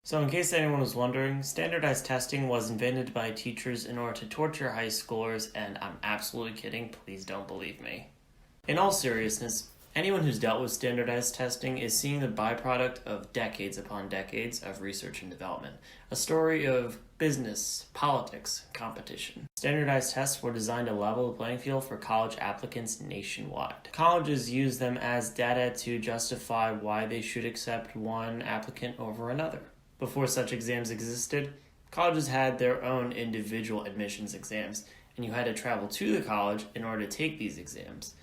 So in case anyone was wondering, standardized testing was invented by teachers in order to torture high schoolers, and I'm absolutely kidding, please don't believe me. In all seriousness, anyone who's dealt with standardized testing is seeing the byproduct of decades upon decades of research and development, a story of business, politics, competition. Standardized tests were designed to level the playing field for college applicants nationwide. Colleges use them as data to justify why they should accept one applicant over another. Before such exams existed, colleges had their own individual admissions exams, and you had to travel to the college in order to take these exams.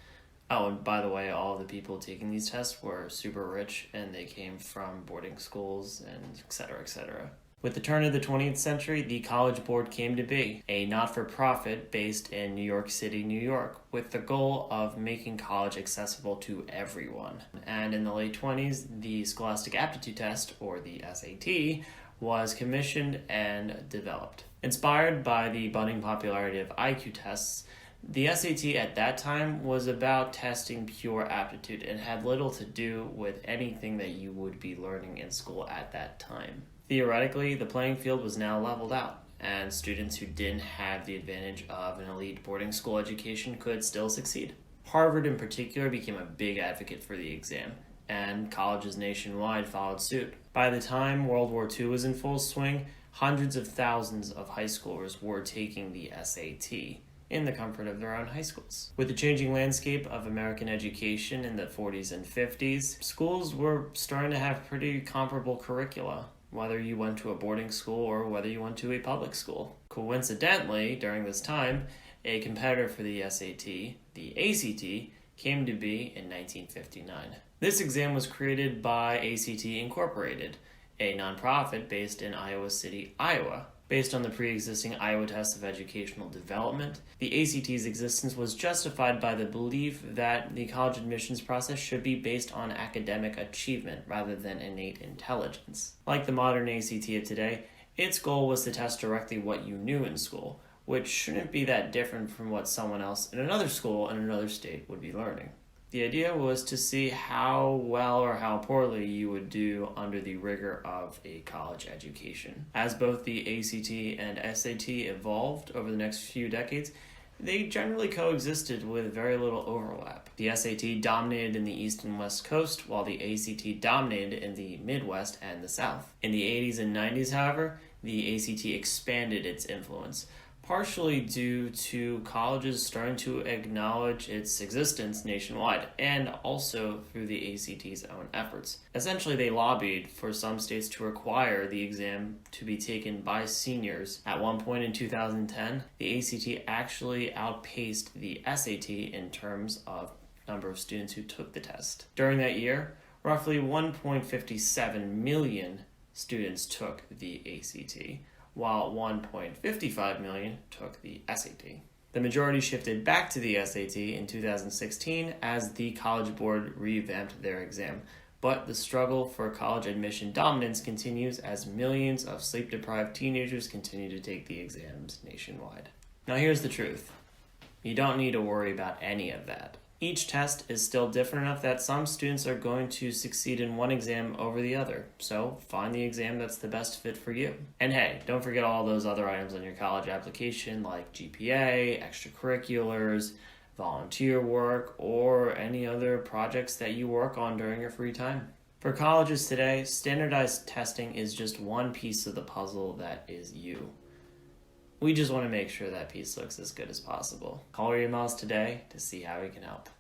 Oh, and by the way, all of the people taking these tests were super rich, and they came from boarding schools, and etc., etc. With the turn of the 20th century, the College Board came to be, a not-for-profit based in New York City, New York, with the goal of making college accessible to everyone. And in the late 20s, the Scholastic Aptitude Test, or the SAT, was commissioned and developed. Inspired by the budding popularity of IQ tests, the SAT at that time was about testing pure aptitude and had little to do with anything that you would be learning in school at that time. Theoretically, the playing field was now leveled out, and students who didn't have the advantage of an elite boarding school education could still succeed. Harvard in particular became a big advocate for the exam, and colleges nationwide followed suit. By the time World War II was in full swing, hundreds of thousands of high schoolers were taking the SAT in the comfort of their own high schools. With the changing landscape of American education in the 40s and 50s, schools were starting to have pretty comparable curricula, whether you went to a boarding school or whether you went to a public school. Coincidentally, during this time, a competitor for the SAT, the ACT, came to be in 1959. This exam was created by ACT Incorporated, a nonprofit based in Iowa City, Iowa. Based on the pre-existing Iowa Test of Educational Development, the ACT's existence was justified by the belief that the college admissions process should be based on academic achievement rather than innate intelligence. Like the modern ACT of today, its goal was to test directly what you knew in school, which shouldn't be that different from what someone else in another school in another state would be learning. The idea was to see how well or how poorly you would do under the rigor of a college education. As both the ACT and SAT evolved over the next few decades, they generally coexisted with very little overlap. The SAT dominated in the East and West Coast, while the ACT dominated in the Midwest and the South. In the 80s and 90s, however, the ACT expanded its influence, partially due to colleges starting to acknowledge its existence nationwide, and also through the ACT's own efforts. Essentially, they lobbied for some states to require the exam to be taken by seniors. At one point in 2010, the ACT actually outpaced the SAT in terms of number of students who took the test. During that year, roughly 1.57 million students took the ACT, while 1.55 million took the SAT. The majority shifted back to the SAT in 2016 as the College Board revamped their exam, but the struggle for college admission dominance continues as millions of sleep-deprived teenagers continue to take the exams nationwide. Now here's the truth. You don't need to worry about any of that. Each test is still different enough that some students are going to succeed in one exam over the other, so find the exam that's the best fit for you. And hey, don't forget all those other items on your college application like GPA, extracurriculars, volunteer work, or any other projects that you work on during your free time. For colleges today, standardized testing is just one piece of the puzzle that is you. We just want to make sure that piece looks as good as possible. Call your emails today to see how we can help.